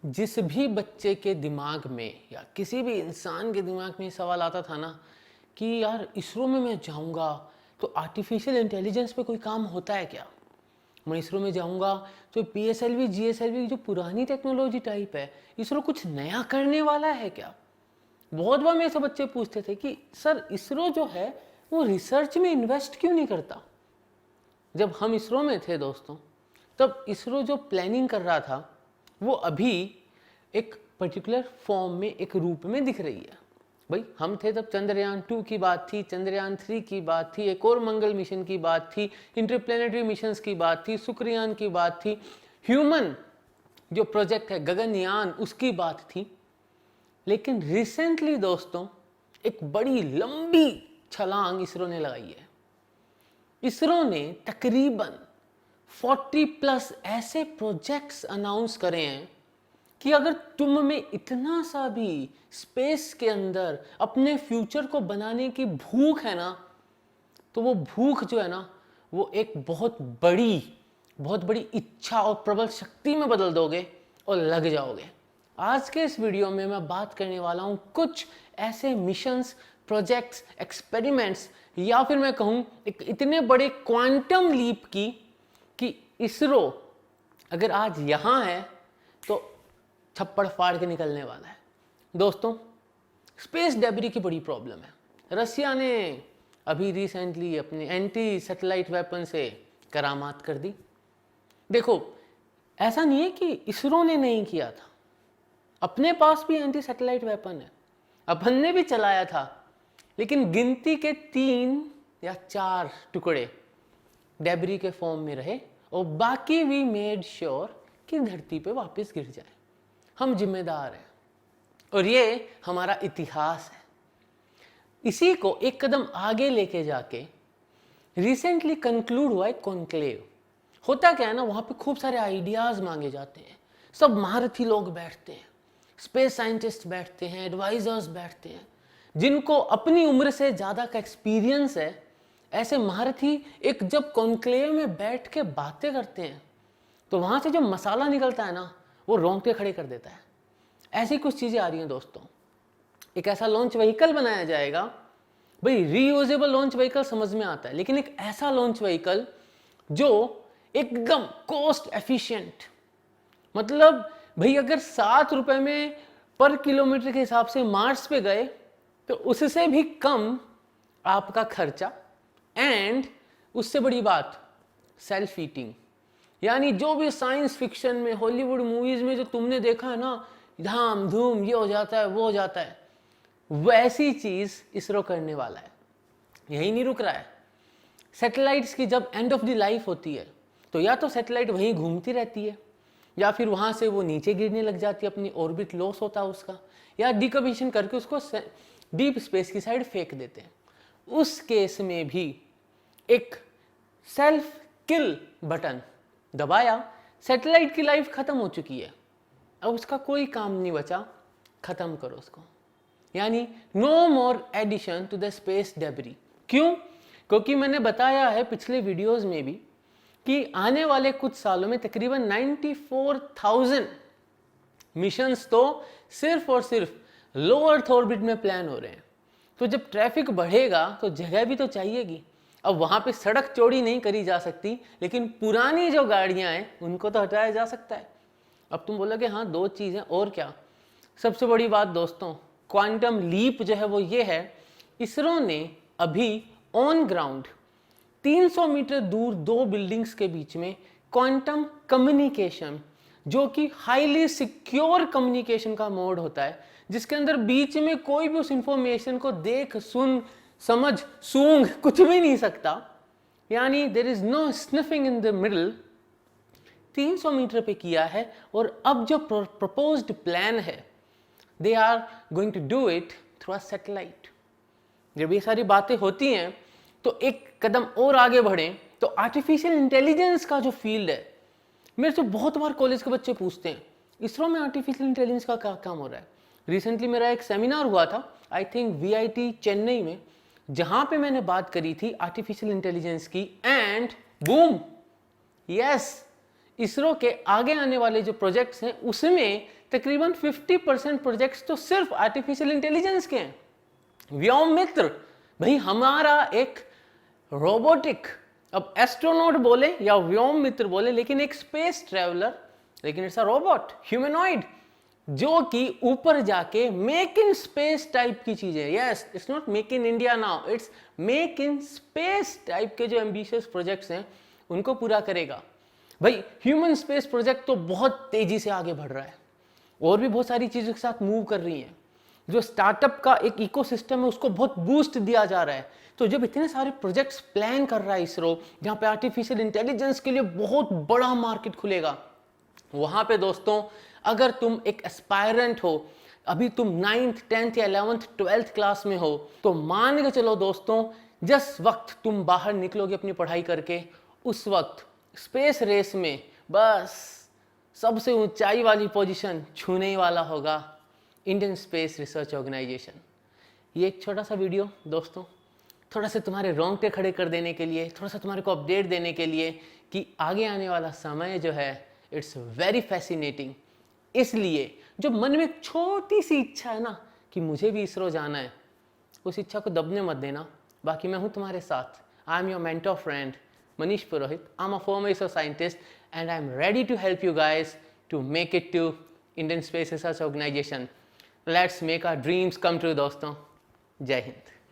जिस भी बच्चे के दिमाग में या किसी भी इंसान के दिमाग में सवाल आता था ना कि यार इसरो में मैं जाऊंगा तो आर्टिफिशियल इंटेलिजेंस पे कोई काम होता है क्या, मैं इसरो में जाऊंगा तो पीएसएलवी जीएसएलवी जो पुरानी टेक्नोलॉजी टाइप है इसरो कुछ नया करने वाला है क्या। बहुत बार मेरे से बच्चे पूछते थे कि सर इसरो जो है वो रिसर्च में इन्वेस्ट क्यों नहीं करता। जब हम इसरो में थे दोस्तों तब इसरो जो प्लानिंग कर रहा था वो अभी एक पर्टिकुलर फॉर्म में एक रूप में दिख रही है। भाई हम थे तब चंद्रयान 2 की बात थी, चंद्रयान 3 की बात थी, एक और मंगल मिशन की बात थी, इंटरप्लेनेटरी मिशंस की बात थी, शुक्रयान की बात थी, ह्यूमन जो प्रोजेक्ट है गगनयान उसकी बात थी। लेकिन रिसेंटली दोस्तों एक बड़ी लंबी छलांग इसरो ने लगाई है। इसरो ने तकरीबन 40 प्लस ऐसे प्रोजेक्ट्स अनाउंस करे हैं कि अगर तुम में इतना सा भी स्पेस के अंदर अपने फ्यूचर को बनाने की भूख है ना तो वो भूख जो है ना वो एक बहुत बड़ी इच्छा और प्रबल शक्ति में बदल दोगे और लग जाओगे। आज के इस वीडियो में मैं बात करने वाला हूं कुछ ऐसे मिशंस, प्रोजेक्ट्स, एक्सपेरिमेंट्स या फिर मैं कहूं एक इतने बड़े क्वांटम लीप की कि इसरो अगर आज यहां है तो छप्पड़ फाड़ के निकलने वाला है। दोस्तों स्पेस डेब्री की बड़ी प्रॉब्लम है। रसिया ने अभी रिसेंटली अपने एंटी सैटेलाइट वेपन से करामात कर दी। देखो ऐसा नहीं है कि इसरो ने नहीं किया था, अपने पास भी एंटी सैटेलाइट वेपन है, अपन ने भी चलाया था, लेकिन गिनती के 3 या 4 टुकड़े डेब्री के फॉर्म में रहे और बाकी वी मेड श्योर कि धरती पे वापस गिर जाए। हम जिम्मेदार हैं और ये हमारा इतिहास है। इसी को एक कदम आगे लेके जाके रिसेंटली कंक्लूड हुआ एक कॉन्क्लेव। होता क्या है ना, वहां पे खूब सारे आइडियाज मांगे जाते हैं, सब महारथी लोग बैठते हैं, स्पेस साइंटिस्ट बैठते हैं, एडवाइजर्स बैठते हैं, जिनको अपनी उम्र से ज्यादा का एक्सपीरियंस है। ऐसे महारथी एक जब कॉन्क्लेव में बैठ के बातें करते हैं तो वहां से जो मसाला निकलता है ना वो रोंगटे खड़े कर देता है। ऐसी कुछ चीजें आ रही हैं दोस्तों। एक ऐसा लॉन्च व्हीकल बनाया जाएगा, भाई रीयूजेबल लॉन्च व्हीकल समझ में आता है, लेकिन एक ऐसा लॉन्च व्हीकल जो एकदम कॉस्ट एफिशिएंट, मतलब भाई अगर 7 रुपए में पर किलोमीटर के हिसाब से मार्स पे गए तो उससे भी कम आपका खर्चा, एंड उससे बड़ी बात सेल्फ ईटिंग। यानी जो भी साइंस फिक्शन में हॉलीवुड मूवीज में जो तुमने देखा है ना, धाम धूम ये हो जाता है वो हो जाता है, वैसी चीज इसरो करने वाला है। यही नहीं रुक रहा है। सैटेलाइट्स की जब एंड ऑफ द लाइफ होती है तो या तो सैटेलाइट वहीं घूमती रहती है या फिर वहां से वो नीचे गिरने लग जाती है, अपनी ऑर्बिट लॉस होता है उसका, या डिकम्पोजिशन करके उसको डीप स्पेस की साइड फेंक देते हैं। उस केस में भी एक सेल्फ किल बटन दबाया, सैटेलाइट की लाइफ खत्म हो चुकी है, अब उसका कोई काम नहीं बचा, खत्म करो उसको। यानी no more addition to the space debris. क्यों? क्योंकि मैंने बताया है पिछले वीडियोस में भी कि आने वाले कुछ सालों में तकरीबन 94,000 मिशंस तो सिर्फ और सिर्फ लो अर्थ ऑर्बिट में प्लान हो रहे हैं। तो जब ट्रैफिक बढ़ेगा तो जगह भी तो चाहिएगी। अब वहां पे सड़क चौड़ी नहीं करी जा सकती, लेकिन पुरानी जो गाड़ियां हैं उनको तो हटाया जा सकता है। अब तुम बोलोगे हाँ 2 चीजें और क्या। सबसे बड़ी बात दोस्तों क्वांटम लीप जो है वो ये है, इसरो ने अभी ऑन ग्राउंड 300 मीटर दूर 2 बिल्डिंग्स के बीच में क्वांटम कम्युनिकेशन, जो कि हाईली सिक्योर कम्युनिकेशन का मोड होता है, जिसके अंदर बीच में कोई भी उस इंफॉर्मेशन को देख सुन समझ सूंघ कुछ भी नहीं सकता, यानी there is no sniffing in the middle, 300 metre पे किया है। और अब जो प्रपोज्ड प्लान है they are going to do it through a satellite. जब ये सारी बातें होती हैं तो एक कदम और आगे बढ़ें तो आर्टिफिशियल इंटेलिजेंस का जो फील्ड है, मेरे से बहुत बार कॉलेज के बच्चे पूछते हैं इसरो में आर्टिफिशियल इंटेलिजेंस का क्या काम हो रहा है। रिसेंटली मेरा एक सेमिनार हुआ था, आई थिंक वीआईटी चेन्नई में, जहां पे मैंने बात करी थी आर्टिफिशियल इंटेलिजेंस की, एंड बूम, यस इसरो के आगे आने वाले जो प्रोजेक्ट्स हैं उसमें तकरीबन 50% प्रोजेक्ट्स तो सिर्फ आर्टिफिशियल इंटेलिजेंस के हैं। व्योम मित्र, भाई हमारा एक रोबोटिक, अब एस्ट्रोनॉट बोले या व्योम मित्र बोले, लेकिन एक स्पेस ट्रेवलर, लेकिन इट्स अ रोबोट, ह्यूमनॉइड, जो कि ऊपर जाके मेक इन स्पेस टाइप की चीजें, yes it's not make in India now, it's make in space type के जो एम्बिशियस प्रोजेक्ट्स हैं उनको पूरा करेगा। भाई ह्यूमन स्पेस प्रोजेक्ट तो बहुत तेजी से आगे बढ़ रहा है और भी बहुत सारी चीजों के साथ मूव कर रही हैं। जो स्टार्टअप का एक इकोसिस्टम है उसको बहुत बूस्ट दिया जा रहा है। तो जब इतने सारे प्रोजेक्ट्स प्लान कर रहा है इसरो, जहां पे आर्टिफिशियल इंटेलिजेंस के लिए बहुत बड़ा मार्केट खुलेगा, वहां पे दोस्तों अगर तुम एक एस्पायरेंट हो, अभी तुम 9th 10th या 11th 12th क्लास में हो, तो मान के चलो दोस्तों जिस वक्त तुम बाहर निकलोगे अपनी पढ़ाई करके, उस वक्त स्पेस रेस में बस सबसे ऊंचाई वाली पोजीशन छूने ही वाला होगा इंडियन स्पेस रिसर्च ऑर्गेनाइजेशन। ये एक छोटा सा वीडियो दोस्तों थोड़ा सा तुम्हारे रोंगटे खड़े कर देने के लिए, थोड़ा सा तुम्हारे को अपडेट देने के लिए कि आगे आने वाला समय जो है इट्स वेरी फैसिनेटिंग। इसलिए जो मन में एक छोटी सी इच्छा है ना कि मुझे भी इसरो जाना है, उस इच्छा को दबने मत देना। बाकी मैं हूँ तुम्हारे साथ। I am your mentor friend Manish Purohit. I'm a former ISRO scientist and I'm ready to help you guys to make it to Indian Space Research Organization. Let's make our dreams come true दोस्तों। जय हिंद।